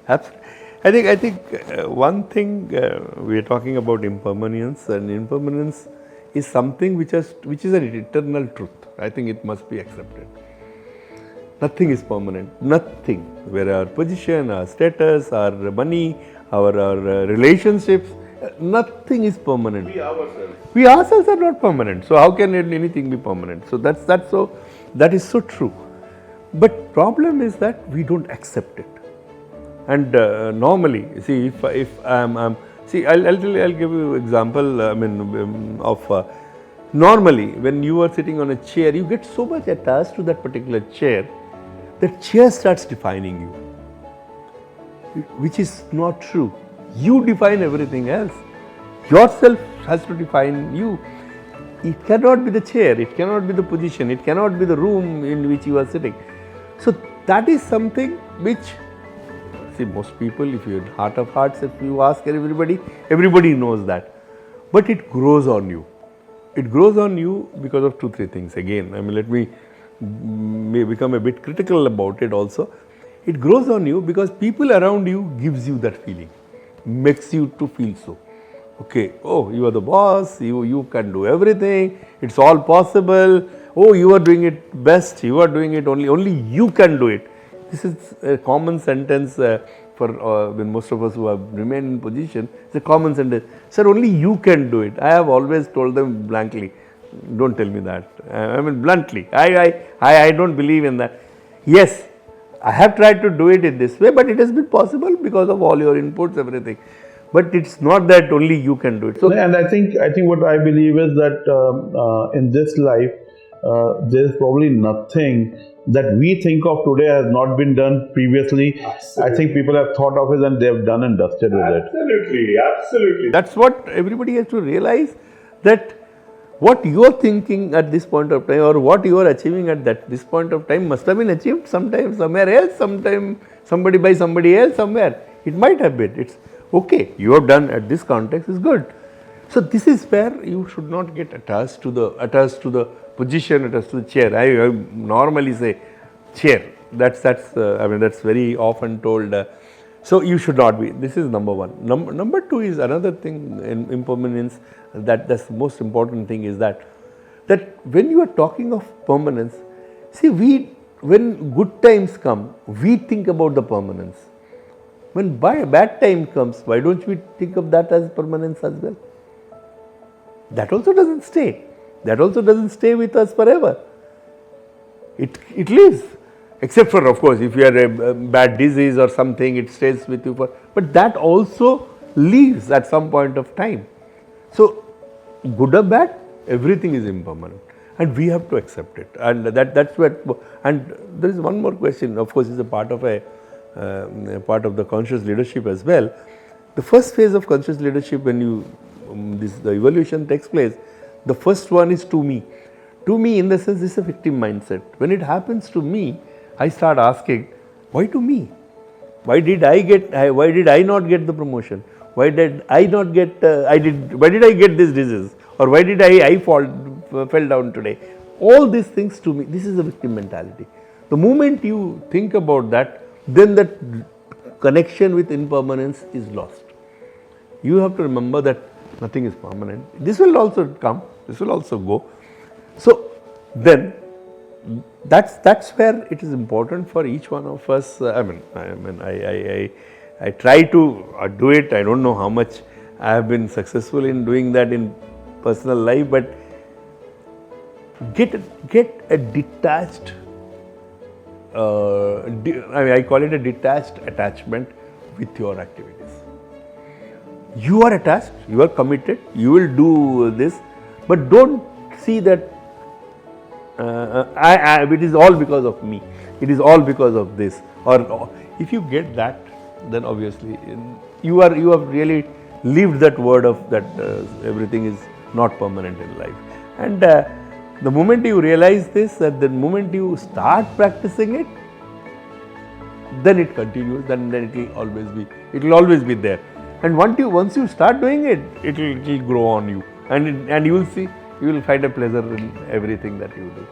Absolutely. I think one thing we are talking about impermanence, and impermanence is something which is an eternal truth. I think it must be accepted. Nothing is permanent. Nothing. Where our position, our status, our money, our relationships, nothing is permanent. We ourselves are not permanent. So how can anything be permanent? So that is so true. But problem is that we don't accept it. And normally, see, if I'm see, I'll give you example. Of normally when you are sitting on a chair, you get so much attached to that particular chair, that chair starts defining you, which is not true. You define everything else. Yourself has to define you. It cannot be the chair, it cannot be the position, it cannot be the room in which you are sitting. So that is something which, see, most people, if you in heart of hearts, if you ask everybody, everybody knows that. But it grows on you. It grows on you because of 2-3 things. Again, let me may become a bit critical about it also. It grows on you because people around you gives you that feeling, makes you to feel so. Okay, oh, you are the boss, you can do everything, it's all possible, oh, you are doing it best, you are doing it only you can do it. This is a common sentence for when most of us who have remained in position, it's a common sentence. Sir, only you can do it. I have always told them blankly, don't tell me that. Bluntly, I don't believe in that. Yes, I have tried to do it in this way, but it has been possible because of all your inputs, everything. But it's not that only you can do it. So, and I think what I believe is that in this life, there is probably nothing that we think of today has not been done previously. Absolutely. I think people have thought of it and they have done and dusted with it. Absolutely. That's what everybody has to realize, that what you are thinking at this point of time or what you are achieving at this point of time must have been achieved sometime somewhere else, sometime somebody by somebody else somewhere. It might have been. It's okay. You have done at this context is good. So this is where you should not get attached to the position, attached to the chair. I normally say chair. That's very often told. So you should not be. This is number one. Number two is another thing in impermanence. That's the most important thing is that when you are talking of permanence, see, when good times come, we think about the permanence. When bad time comes, why don't we think of that as permanence as well? That also doesn't stay. That also doesn't stay with us forever. It leaves. Except for, of course, if you are a bad disease or something, it stays with you but that also leaves at some point of time. So, good or bad, everything is impermanent and we have to accept it. And that's what, and there is one more question, of course, is a part of the conscious leadership as well. The first phase of conscious leadership, when the evolution takes place, the first one is to me. To me, in the sense, this is a victim mindset. When it happens to me, I start asking, why to me? Why did I not get the promotion? Why did I not get? Why did I get this disease? Or why did I fell down today? All these things to me, this is a victim mentality. The moment you think about that, then that connection with impermanence is lost. You have to remember that nothing is permanent. This will also come. This will also go. So then, that's where it is important for each one of us. I try to do it. I don't know how much I have been successful in doing that in personal life, but get a detached. I call it a detached attachment with your activities. You are attached. You are committed. You will do this, but don't see that. It is all because of me. It is all because of this. Or if you get that, then obviously you have really lived that word of that everything is not permanent in life. And the moment you realize this, and the moment you start practicing it, then it continues. Then it will always be there. And once you start doing it, it will grow on you, and you will see. You will find a pleasure in everything that you do.